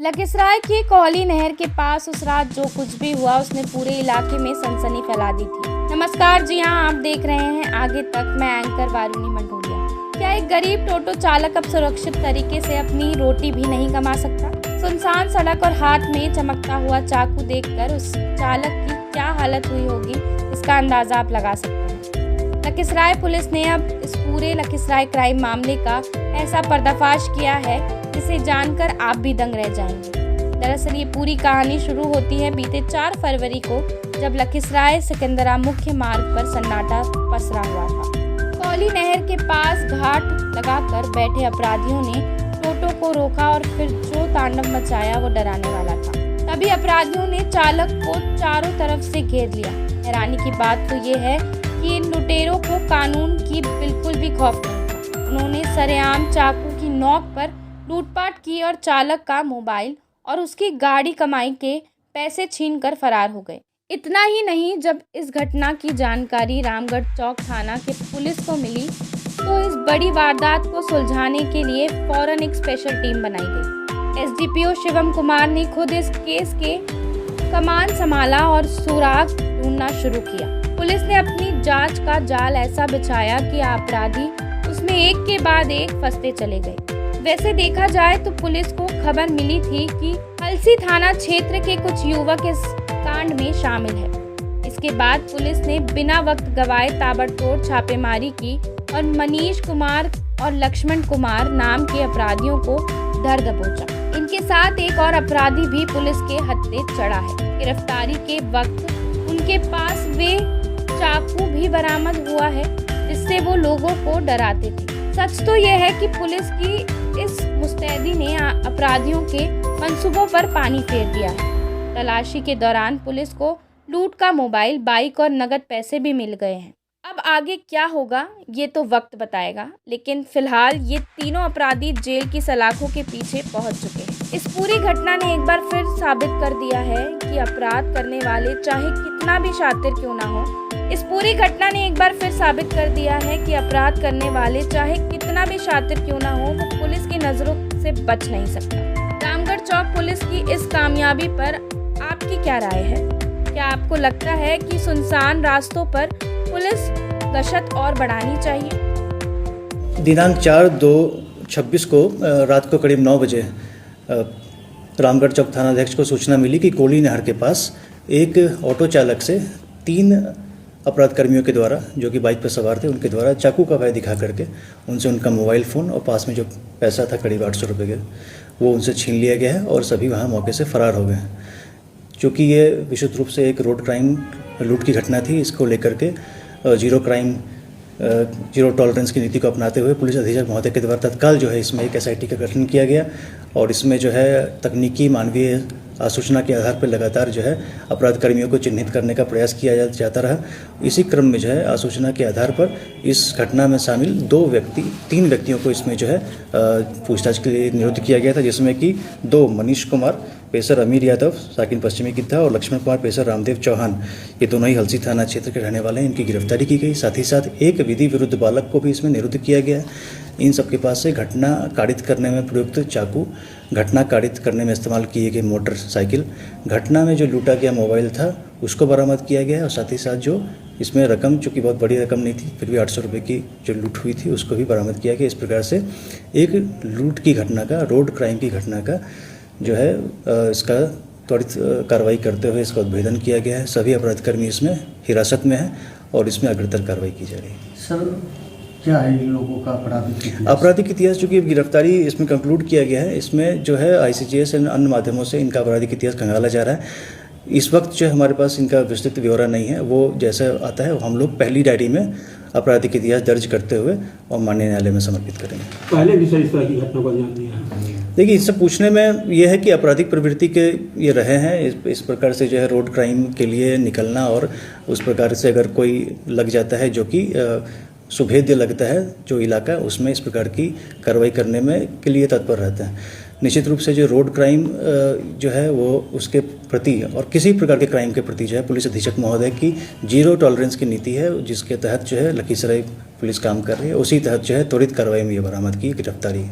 लखीसराय की कोहली नहर के पास उस रात जो कुछ भी हुआ उसने पूरे इलाके में सनसनी फैला दी थी। नमस्कार जी हाँ, आप देख रहे हैं आगे तक। मैं एंकर वारुणी मंडोलिया। क्या एक गरीब टोटो चालक अब सुरक्षित तरीके से अपनी रोटी भी नहीं कमा सकता? सुनसान सड़क और हाथ में चमकता हुआ चाकू देखकर उस चालक की क्या हालत हुई होगी, इसका अंदाजा आप लगा सकते हैं। लखीसराय पुलिस ने अब इस पूरे लखीसराय क्राइम मामले का ऐसा पर्दाफाश किया है जिसे जानकर आप भी दंग रह जाएंगे। दरअसल ये पूरी कहानी शुरू होती है बीते 4 फरवरी को, जब लखीसराय सिकंदरा मुख्य मार्ग पर सन्नाटा पसरा हुआ था। कोहली नहर के पास घाट लगाकर बैठे अपराधियों ने टोटो को रोका और फिर जो तांडव मचाया वो डराने वाला था। तभी अपराधियों ने चालक को चारों तरफ से घेर लिया। हैरानी की बात तो ये है कि इन लुटेरों को कानून की बिल्कुल भी खौफ नहीं था। उन्होंने सरेआम चाकू की नोक पर लूटपाट की और चालक का मोबाइल और उसकी गाड़ी कमाई के पैसे छीनकर फरार हो गए। इतना ही नहीं, जब इस घटना की जानकारी रामगढ़ चौक थाना के पुलिस को मिली तो इस बड़ी वारदात को सुलझाने के लिए फौरन एक स्पेशल टीम बनाई गई। एसडीपीओ शिवम कुमार ने खुद इस केस के कमान संभाला और सुराग ढूंढना शुरू किया। पुलिस ने अपनी जांच का जाल ऐसा बिछाया कि अपराधी उसमें एक के बाद एक फंसते चले गए। वैसे देखा जाए तो पुलिस को खबर मिली थी कि हलसी थाना क्षेत्र के कुछ युवक इस कांड में शामिल है। इसके बाद पुलिस ने बिना वक्त गवाए ताबड़तोड़ छापेमारी की और मनीष कुमार और लक्ष्मण कुमार नाम के अपराधियों को धर दबोचा। इनके साथ एक और अपराधी भी पुलिस के हत्थे चढ़ा है। गिरफ्तारी के वक्त उनके पास वे चाकू भी बरामद हुआ है जिससे वो लोगों को डराते थे। सच तो यह है कि पुलिस की इस मुस्तैदी ने अपराधियों के मंसूबों पर पानी फेर दिया है। तलाशी के दौरान पुलिस को लूट का मोबाइल, बाइक और नगद पैसे भी मिल गए हैं। अब आगे क्या होगा ये तो वक्त बताएगा, लेकिन फिलहाल ये तीनों अपराधी जेल की सलाखों के पीछे पहुंच चुके हैं। इस पूरी घटना ने एक बार फिर साबित कर दिया है कि अपराध करने वाले चाहे कितना भी शातिर क्यों ना हो, इस पूरी घटना ने एक बार फिर साबित कर दिया है कि अपराध करने वाले चाहे कितना भी शातिर क्यों ना हो, वो पुलिस की नजरों से बच नहीं सकता। रामगढ़ चौक पुलिस की इस कामयाबी पर आपकी क्या राय है? क्या आपको लगता है कि सुनसान रास्तों पर पुलिस गश्त और बढ़ानी चाहिए? दिनांक 4/2/26 को रात को करीब 9 बजे रामगढ़ चौक थानाध्यक्ष को सूचना मिली कि कोहली नहर के पास एक ऑटो चालक से 3 अपराध कर्मियों के द्वारा, जो कि बाइक पर सवार थे, उनके द्वारा चाकू का भय दिखा करके उनसे उनका मोबाइल फ़ोन और पास में जो पैसा था करीब 800 रुपये के, वो उनसे छीन लिया गया है और सभी वहाँ मौके से फरार हो गए हैं। चूँकि ये विशुद्ध रूप से एक रोड क्राइम लूट की घटना थी, इसको लेकर के जीरो टॉलरेंस की नीति को अपनाते हुए पुलिस अधीक्षक महोदय के द्वारा तत्काल जो है इसमें एक SIT का गठन किया गया और इसमें जो है तकनीकी मानवीय सूचना के आधार पर लगातार जो है अपराध कर्मियों को चिन्हित करने का प्रयास किया जाता रहा। इसी क्रम में जो है आसूचना के आधार पर इस घटना में शामिल 3 व्यक्तियों को इसमें जो है पूछताछ के लिए नियुक्त किया गया था, जिसमें कि 2 मनीष कुमार पेशर अमीर यादव साकिन पश्चिमी गिद्धा और लक्ष्मण कुमार पेशर रामदेव चौहान, ये दोनों ही हलसी थाना क्षेत्र के रहने वाले हैं। इनकी गिरफ्तारी की गई। साथ ही साथ एक विधि विरुद्ध बालक को भी इसमें निरुद्ध किया गया है। इन सबके पास से घटना कारित करने में प्रयुक्त चाकू, घटना कारित करने में इस्तेमाल किए गए मोटरसाइकिल, घटना में जो लूटा गया मोबाइल था उसको बरामद किया गया है और साथ ही साथ जो इसमें रकम, चूँकि बहुत बड़ी रकम नहीं थी, फिर भी 800 रुपये की जो लूट हुई थी उसको भी बरामद किया गया। इस प्रकार से एक लूट की घटना का, रोड क्राइम की घटना का जो है इसका त्वरित कार्रवाई करते हुए इसका उद्भेदन किया गया है। सभी अपराधकर्मी इसमें हिरासत में हैं और इसमें अग्रतर कार्रवाई की जा रही है। सर, क्या है इन लोगों का आपराधिक इतिहास? चूँकि गिरफ्तारी इसमें कंक्लूड किया गया है, इसमें जो है ICGS और अन्य माध्यमों से इनका आपराधिक इतिहास खंगाला जा रहा है। इस वक्त जो हमारे पास इनका विस्तृत ब्यौरा नहीं है, वो जैसा आता है हम लोग पहली डायरी में आपराधिक इतिहास दर्ज करते हुए और माननीय न्यायालय में समर्पित करेंगे। पहले भी इस तरह की घटना को अंजाम दिया है? देखिए, इससे पूछने में ये है कि आपराधिक प्रवृत्ति के ये रहे हैं। इस प्रकार से जो है रोड क्राइम के लिए निकलना और उस प्रकार से अगर कोई लग जाता है जो कि सुभेद्य लगता है जो इलाका, उसमें इस प्रकार की कार्रवाई करने में के लिए तत्पर रहता है। निश्चित रूप से जो रोड क्राइम जो है वो उसके प्रति और किसी प्रकार के क्राइम के प्रति जो है पुलिस अधीक्षक महोदय की जीरो टॉलरेंस की नीति है, जिसके तहत जो है लखीसराय पुलिस काम कर रही है। उसी तहत जो है त्वरित कार्रवाई में ये बरामद की गिरफ्तारी।